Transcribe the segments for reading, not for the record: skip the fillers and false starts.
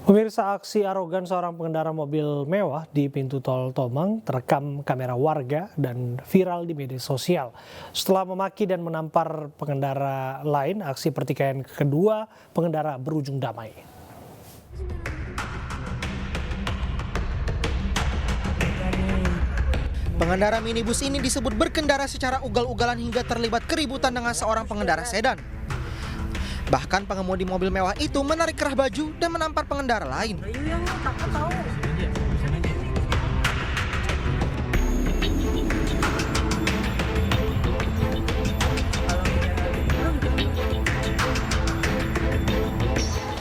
Pemirsa, aksi arogan seorang pengendara mobil mewah di pintu tol Tomang terekam kamera warga dan viral di media sosial. Setelah memaki dan menampar pengendara lain, aksi pertikaian kedua pengendara berujung damai. Pengendara minibus ini disebut berkendara secara ugal-ugalan hingga terlibat keributan dengan seorang pengendara sedan. Bahkan pengemudi mobil mewah itu menarik kerah baju dan menampar pengendara lain.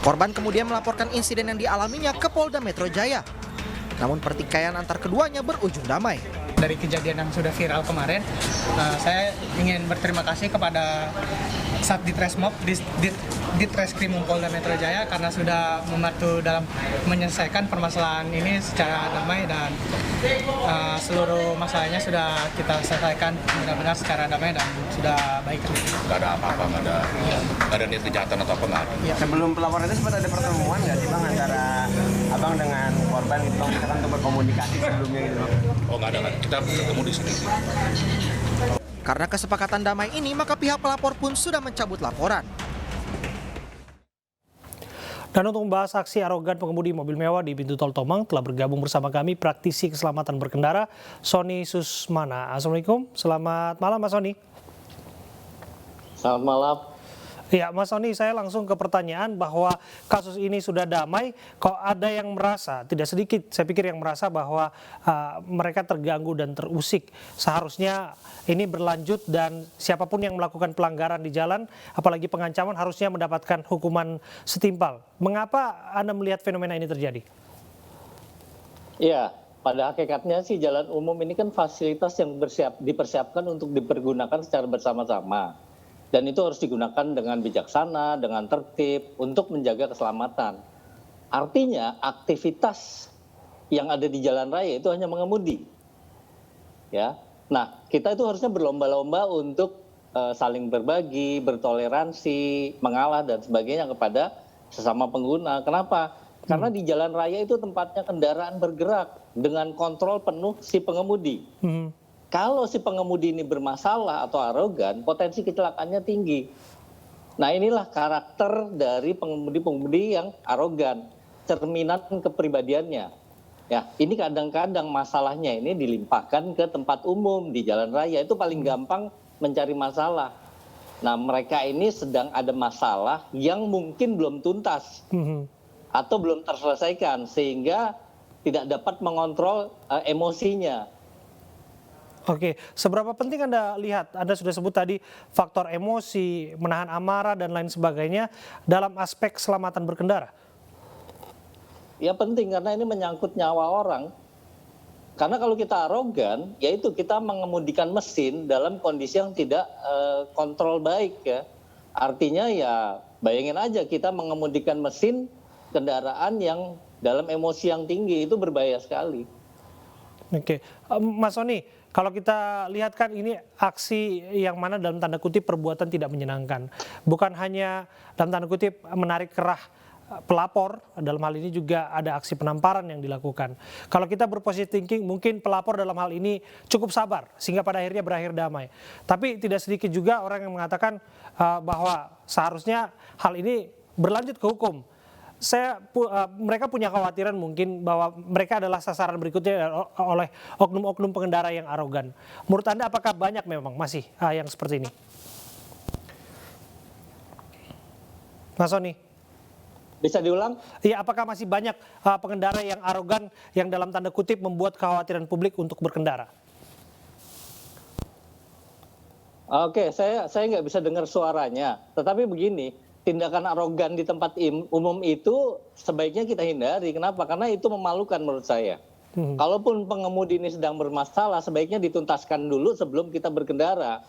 Korban kemudian melaporkan insiden yang dialaminya ke Polda Metro Jaya. Namun pertikaian antar keduanya berujung damai. Dari kejadian yang sudah viral kemarin, saya ingin berterima kasih kepada Satditreskrimum Ditreskrimum Polda Metro Jaya karena sudah membantu dalam menyelesaikan permasalahan ini secara damai dan seluruh masalahnya sudah kita selesaikan benar-benar secara damai dan sudah baik. Nggak ada apa-apa, nggak ada niat kejahatan atau apa nggak ada. Ya. Sebelum pelaporan itu sempat ada pertemuan nggak sih Bang antara Abang dengan korban gitu Bang, misalkan untuk berkomunikasi sebelumnya gitu Bang? Oh nggak ada, kita ketemu di sini. Karena kesepakatan damai ini, maka pihak pelapor pun sudah mencabut laporan. Dan untuk membahas aksi arogan pengemudi mobil mewah di pintu tol Tomang, telah bergabung bersama kami praktisi keselamatan berkendara, Sony Susmana. Assalamualaikum, selamat malam Mas Sony. Selamat malam. Ya, Mas Sony, saya langsung ke pertanyaan bahwa kasus ini sudah damai, kok ada yang merasa, tidak sedikit saya pikir yang merasa bahwa mereka terganggu dan terusik. Seharusnya ini berlanjut dan siapapun yang melakukan pelanggaran di jalan, apalagi pengancaman, harusnya mendapatkan hukuman setimpal. Mengapa Anda melihat fenomena ini terjadi? Ya, pada hakikatnya sih jalan umum ini kan fasilitas yang dipersiapkan untuk dipergunakan secara bersama-sama. Dan itu harus digunakan dengan bijaksana, dengan tertib, untuk menjaga keselamatan. Artinya aktivitas yang ada di jalan raya itu hanya mengemudi. Ya, nah kita itu harusnya berlomba-lomba untuk saling berbagi, bertoleransi, mengalah dan sebagainya kepada sesama pengguna. Kenapa? Karena di jalan raya itu tempatnya kendaraan bergerak dengan kontrol penuh si pengemudi. Kalau si pengemudi ini bermasalah atau arogan, potensi kecelakaannya tinggi. Nah inilah karakter dari pengemudi-pengemudi yang arogan, cerminan kepribadiannya. Ya, ini kadang-kadang masalahnya ini dilimpahkan ke tempat umum di jalan raya, itu paling gampang mencari masalah. Nah mereka ini sedang ada masalah yang mungkin belum tuntas atau belum terselesaikan sehingga tidak dapat mengontrol emosinya. Oke, seberapa penting Anda lihat, Anda sudah sebut tadi faktor emosi, menahan amarah dan lain sebagainya dalam aspek keselamatan berkendara? Ya penting karena ini menyangkut nyawa orang. Karena kalau kita arogan, yaitu kita mengemudikan mesin dalam kondisi yang tidak kontrol baik ya. Artinya ya bayangin aja kita mengemudikan mesin kendaraan yang dalam emosi yang tinggi itu berbahaya sekali. Oke, Mas Sony, kalau kita lihat kan ini aksi yang mana dalam tanda kutip perbuatan tidak menyenangkan. Bukan hanya dalam tanda kutip menarik kerah pelapor, dalam hal ini juga ada aksi penamparan yang dilakukan. Kalau kita berpositif thinking, mungkin pelapor dalam hal ini cukup sabar sehingga pada akhirnya berakhir damai. Tapi tidak sedikit juga orang yang mengatakan bahwa seharusnya hal ini berlanjut ke hukum. Mereka punya khawatiran mungkin bahwa mereka adalah sasaran berikutnya oleh oknum-oknum pengendara yang arogan. Menurut Anda apakah banyak memang masih yang seperti ini? Mas Sony? Bisa diulang? Iya, apakah masih banyak pengendara yang arogan yang dalam tanda kutip membuat kekhawatiran publik untuk berkendara? Oke, saya nggak bisa dengar suaranya. Tetapi begini, tindakan arogan di tempat umum itu sebaiknya kita hindari. Kenapa? Karena itu memalukan menurut saya. Kalaupun pengemudi ini sedang bermasalah, sebaiknya dituntaskan dulu sebelum kita berkendara.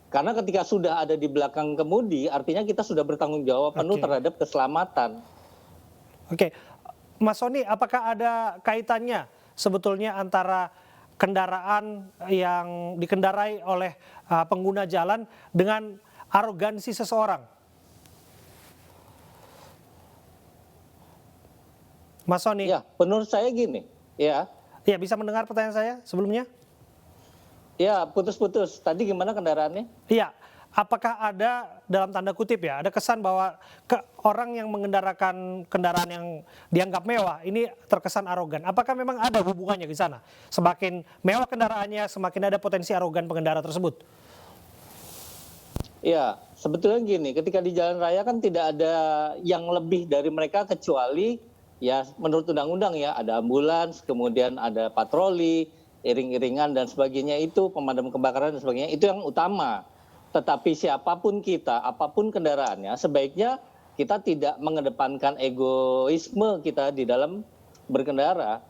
Karena ketika sudah ada di belakang kemudi, artinya kita sudah bertanggung jawab penuh terhadap keselamatan. Oke, Mas Sony, apakah ada kaitannya sebetulnya antara kendaraan yang dikendarai oleh pengguna jalan dengan arogansi seseorang? Mas Sony. Ya, menurut saya gini, ya. Ya, bisa mendengar pertanyaan saya sebelumnya? Ya, putus-putus. Tadi gimana kendaraannya? Iya, apakah ada dalam tanda kutip ya, ada kesan bahwa orang yang mengendarakan kendaraan yang dianggap mewah ini terkesan arogan. Apakah memang ada hubungannya di sana? Semakin mewah kendaraannya, semakin ada potensi arogan pengendara tersebut. Ya, sebetulnya gini, ketika di jalan raya kan tidak ada yang lebih dari mereka kecuali ya menurut undang-undang ya, ada ambulans, kemudian ada patroli, iring-iringan dan sebagainya, itu pemadam kebakaran dan sebagainya, itu yang utama. Tetapi siapapun kita, apapun kendaraannya, sebaiknya kita tidak mengedepankan egoisme kita di dalam berkendara.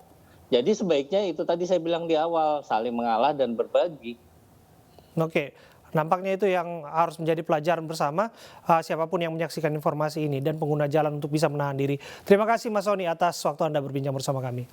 Jadi sebaiknya itu tadi saya bilang di awal, saling mengalah dan berbagi. Oke, nampaknya itu yang harus menjadi pelajaran bersama siapapun yang menyaksikan informasi ini dan pengguna jalan untuk bisa menahan diri. Terima kasih Mas Sony atas waktu Anda berbincang bersama kami.